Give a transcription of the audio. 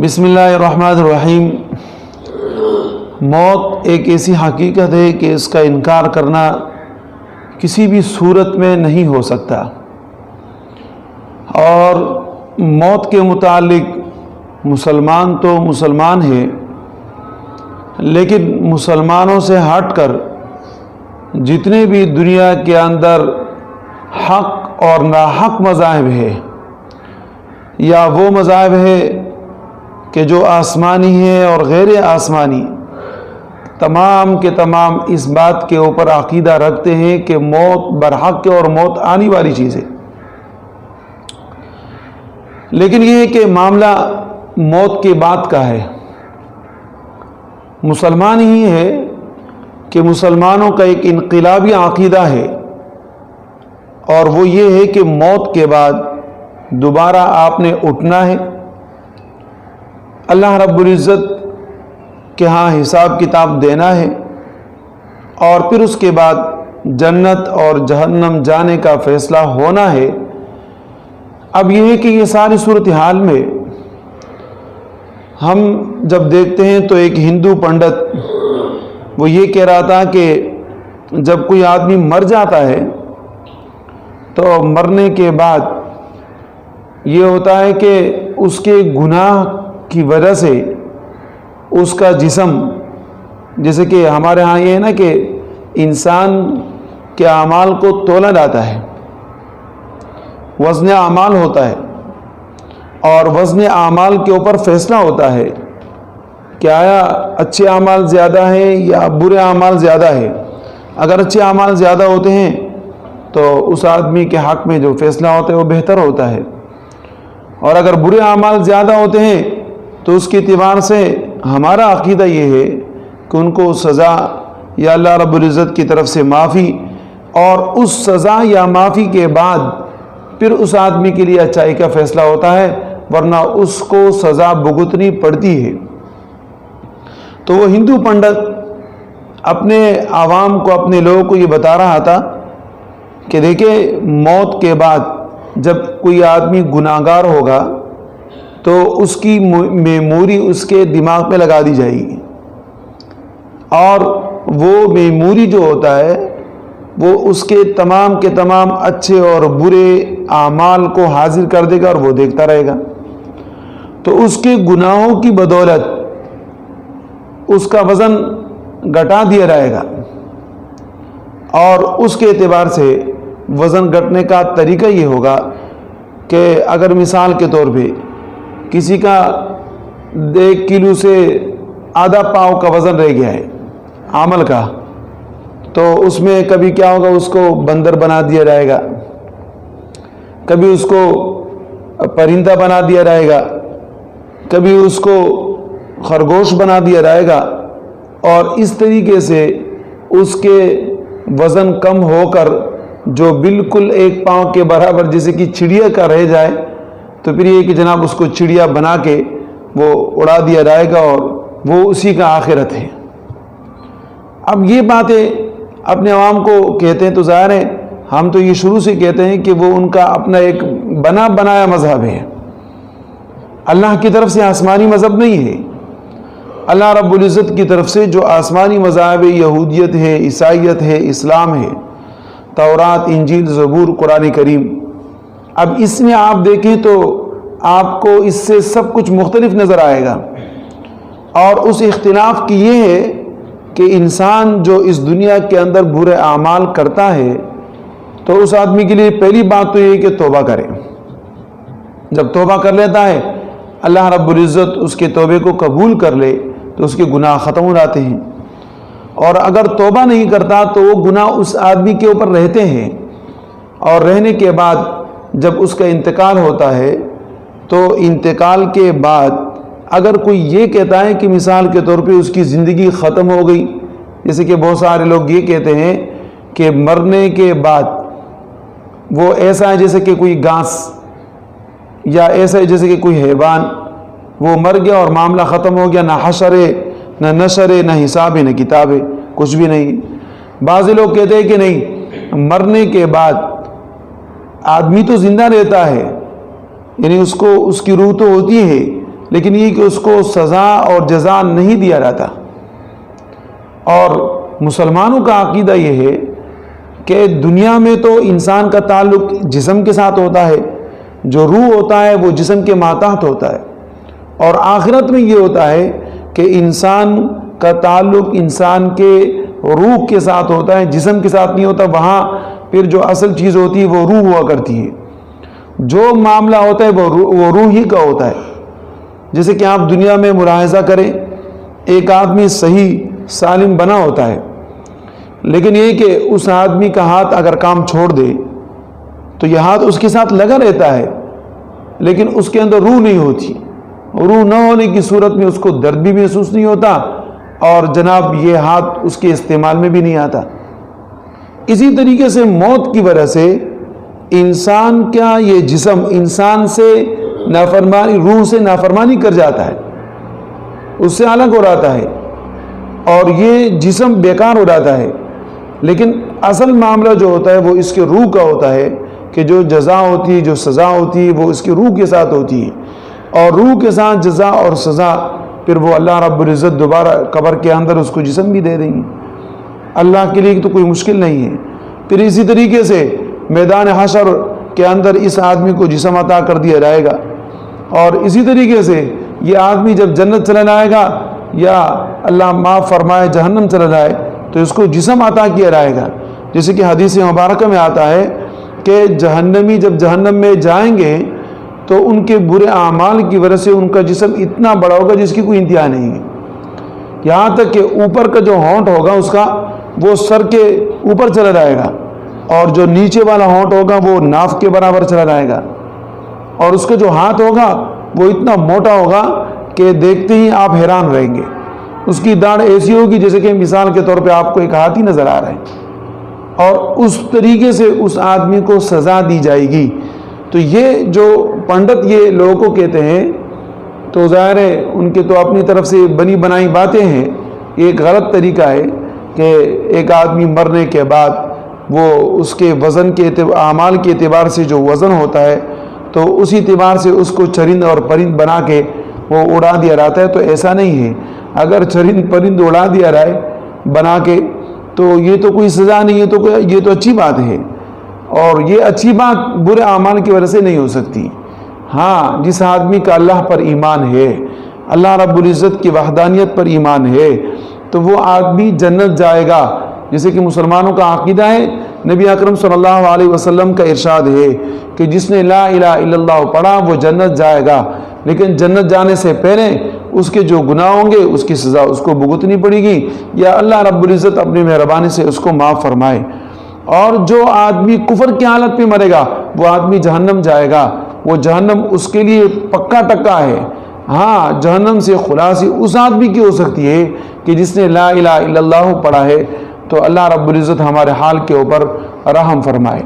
بسم اللہ الرحمن الرحیم۔ موت ایک ایسی حقیقت ہے کہ اس کا انکار کرنا کسی بھی صورت میں نہیں ہو سکتا، اور موت کے متعلق مسلمان تو مسلمان ہے، لیکن مسلمانوں سے ہٹ کر جتنے بھی دنیا کے اندر حق اور ناحق مذاہب ہے، یا وہ مذاہب ہے کہ جو آسمانی ہے اور غیر آسمانی، تمام کے تمام اس بات کے اوپر عقیدہ رکھتے ہیں کہ موت برحق ہے اور موت آنے والی چیز ہے۔ لیکن یہ ہے کہ معاملہ موت کے بعد کا ہے۔ مسلمان ہی ہے کہ مسلمانوں کا ایک انقلابی عقیدہ ہے، اور وہ یہ ہے کہ موت کے بعد دوبارہ آپ نے اٹھنا ہے، اللہ رب العزت کے ہاں حساب کتاب دینا ہے، اور پھر اس کے بعد جنت اور جہنم جانے کا فیصلہ ہونا ہے۔ اب یہ ہے کہ یہ ساری صورتحال میں ہم جب دیکھتے ہیں تو ایک ہندو پنڈت وہ یہ کہہ رہا تھا کہ جب کوئی آدمی مر جاتا ہے تو مرنے کے بعد یہ ہوتا ہے کہ اس کے گناہ کی وجہ سے اس کا جسم، جیسے کہ ہمارے ہاں یہ ہے نا کہ انسان کے اعمال کو تولا جاتا ہے، وزن اعمال ہوتا ہے، اور وزن اعمال کے اوپر فیصلہ ہوتا ہے کہ آیا اچھے اعمال زیادہ ہیں یا برے اعمال زیادہ ہیں۔ اگر اچھے اعمال زیادہ ہوتے ہیں تو اس آدمی کے حق میں جو فیصلہ ہوتا ہے وہ بہتر ہوتا ہے، اور اگر برے اعمال زیادہ ہوتے ہیں تو اس کے اعتبار سے ہمارا عقیدہ یہ ہے کہ ان کو سزا یا اللہ رب العزت کی طرف سے معافی، اور اس سزا یا معافی کے بعد پھر اس آدمی کے لیے اچائی کا فیصلہ ہوتا ہے، ورنہ اس کو سزا بھگتنی پڑتی ہے۔ تو وہ ہندو پنڈت اپنے عوام کو، اپنے لوگوں کو یہ بتا رہا تھا کہ دیکھیں، موت کے بعد جب کوئی آدمی گناہگار ہوگا تو اس کی میموری اس کے دماغ میں لگا دی جائے گی، اور وہ میموری جو ہوتا ہے وہ اس کے تمام اچھے اور برے اعمال کو حاضر کر دے گا، اور وہ دیکھتا رہے گا۔ تو اس کے گناہوں کی بدولت اس کا وزن گھٹا دیا جائے گا، اور اس کے اعتبار سے وزن گھٹنے کا طریقہ یہ ہوگا کہ اگر مثال کے طور پہ کسی کا 1 کلو سے آدھا پاؤ کا وزن رہ گیا ہے عمل کا، تو اس میں کبھی کیا ہوگا، اس کو بندر بنا دیا جائے گا، کبھی اس کو پرندہ بنا دیا جائے گا، کبھی اس کو خرگوش بنا دیا جائے گا، اور اس طریقے سے اس کے وزن کم ہو کر جو بالکل 1 پاؤں کے برابر جیسے کہ چڑیا کا رہ جائے، تو پھر یہ کہ جناب اس کو چڑیا بنا کے وہ اڑا دیا جائے گا، اور وہ اسی کا آخرت ہے۔ اب یہ باتیں اپنے عوام کو کہتے ہیں تو ظاہر ہے ہم تو یہ شروع سے کہتے ہیں کہ وہ ان کا اپنا ایک بنایا مذہب ہے، اللہ کی طرف سے آسمانی مذہب نہیں ہے۔ اللہ رب العزت کی طرف سے جو آسمانی مذاہب یہودیت ہے، عیسائیت ہے، اسلام ہے، تورات، انجیل، زبور، قرآن کریم، اب اس میں آپ دیکھیں تو آپ کو اس سے سب کچھ مختلف نظر آئے گا، اور اس اختلاف کی یہ ہے کہ انسان جو اس دنیا کے اندر برے اعمال کرتا ہے تو اس آدمی کے لیے پہلی بات تو یہ ہے کہ توبہ کرے۔ جب توبہ کر لیتا ہے، اللہ رب العزت اس کے توبے کو قبول کر لے تو اس کے گناہ ختم ہو جاتے ہیں، اور اگر توبہ نہیں کرتا تو وہ گناہ اس آدمی کے اوپر رہتے ہیں، اور رہنے کے بعد جب اس کا انتقال ہوتا ہے تو انتقال کے بعد اگر کوئی یہ کہتا ہے کہ مثال کے طور پہ اس کی زندگی ختم ہو گئی، جیسے کہ بہت سارے لوگ یہ کہتے ہیں کہ مرنے کے بعد وہ ایسا ہے جیسے کہ کوئی گھاس، یا ایسا ہے جیسے کہ کوئی حیوان، وہ مر گیا اور معاملہ ختم ہو گیا، نہ حشر ہے، نہ نشر ہے، نہ حساب ہے، نہ کتاب ہے، کچھ بھی نہیں۔ بعض لوگ کہتے ہیں کہ نہیں، مرنے کے بعد آدمی تو زندہ رہتا ہے، یعنی اس کو اس کی روح تو ہوتی ہے، لیکن یہ کہ اس کو سزا اور جزا نہیں دیا جاتا۔ اور مسلمانوں کا عقیدہ یہ ہے کہ دنیا میں تو انسان کا تعلق جسم کے ساتھ ہوتا ہے، جو روح ہوتا ہے وہ جسم کے ماتحت ہوتا ہے، اور آخرت میں یہ ہوتا ہے کہ انسان کا تعلق انسان کے روح کے ساتھ ہوتا ہے، جسم کے ساتھ نہیں ہوتا۔ وہاں پھر جو اصل چیز ہوتی ہے وہ روح ہوا کرتی ہے، جو معاملہ ہوتا ہے وہ روح ہی کا ہوتا ہے۔ جیسے کہ آپ دنیا میں ملاحظہ کریں، ایک آدمی صحیح سالم بنا ہوتا ہے، لیکن یہ کہ اس آدمی کا ہاتھ اگر کام چھوڑ دے تو یہ ہاتھ اس کے ساتھ لگا رہتا ہے، لیکن اس کے اندر روح نہیں ہوتی۔ روح نہ ہونے کی صورت میں اس کو درد بھی محسوس نہیں ہوتا، اور جناب یہ ہاتھ اس کے استعمال میں بھی نہیں آتا۔ اسی طریقے سے موت کی وجہ سے انسان کا یہ جسم انسان سے نافرمانی، روح سے نافرمانی کر جاتا ہے، اس سے الگ ہو جاتا ہے، اور یہ جسم بیکار ہو جاتا ہے۔ لیکن اصل معاملہ جو ہوتا ہے وہ اس کے روح کا ہوتا ہے، کہ جو جزا ہوتی ہے، جو سزا ہوتی ہے، وہ اس کی روح کے ساتھ ہوتی ہے، اور روح کے ساتھ جزا اور سزا پھر وہ اللہ رب العزت دوبارہ قبر کے اندر اس کو جسم بھی دے دیں گے۔ اللہ کے لیے تو کوئی مشکل نہیں ہے۔ پھر اسی طریقے سے میدان حشر کے اندر اس آدمی کو جسم عطا کر دیا جائے گا، اور اسی طریقے سے یہ آدمی جب جنت چلا جائے گا یا اللہ معاف فرمائے جہنم چلا جائے تو اس کو جسم عطا کیا جائے گا۔ جیسے کہ حدیث مبارکہ میں آتا ہے کہ جہنمی جب جہنم میں جائیں گے تو ان کے برے اعمال کی وجہ سے ان کا جسم اتنا بڑا ہوگا جس کی کوئی انتہا نہیں ہے، یہاں تک کہ اوپر کا جو ہونٹ ہوگا اس کا وہ سر کے اوپر چلا جائے گا، اور جو نیچے والا ہونٹ ہوگا وہ ناف کے برابر چلا جائے گا، اور اس کا جو ہاتھ ہوگا وہ اتنا موٹا ہوگا کہ دیکھتے ہی آپ حیران رہیں گے۔ اس کی داڑھ ایسی ہوگی جیسے کہ مثال کے طور پہ آپ کو ایک ہاتھی نظر آ رہا ہے، اور اس طریقے سے اس آدمی کو سزا دی جائے گی۔ تو یہ جو پنڈت یہ لوگوں کو کہتے ہیں تو ظاہر ہے ان کے تو اپنی طرف سے بنی بنائی باتیں ہیں۔ یہ ایک غلط طریقہ ہے کہ ایک آدمی مرنے کے بعد وہ اس کے وزن کے اعمال کے اعتبار سے جو وزن ہوتا ہے تو اسی اعتبار سے اس کو چرند اور پرند بنا کے وہ اڑا دیا جاتا ہے، تو ایسا نہیں ہے۔ اگر چرند پرند اڑا دیا جائے بنا کے تو یہ تو کوئی سزا نہیں ہے، تو یہ تو اچھی بات ہے، اور یہ اچھی بات برے اعمال کی وجہ سے نہیں ہو سکتی۔ ہاں، جس آدمی کا اللہ پر ایمان ہے، اللہ رب العزت کی وحدانیت پر ایمان ہے، تو وہ آدمی جنت جائے گا۔ جیسے کہ مسلمانوں کا عقیدہ ہے، نبی اکرم صلی اللہ علیہ وسلم کا ارشاد ہے کہ جس نے لا الہ الا اللہ پڑھا وہ جنت جائے گا، لیکن جنت جانے سے پہلے اس کے جو گناہ ہوں گے اس کی سزا اس کو بھگتنی پڑے گی، یا اللہ رب العزت اپنی مہربانی سے اس کو معاف فرمائے۔ اور جو آدمی کفر کی حالت پہ مرے گا وہ آدمی جہنم جائے گا، وہ جہنم اس کے لیے پکا ٹکا ہے۔ ہاں، جہنم سے خلاصی اس آدمی کی ہو سکتی ہے کہ جس نے لا الہ الا اللہ پڑھا ہے۔ تو اللہ رب العزت ہمارے حال کے اوپر رحم فرمائے۔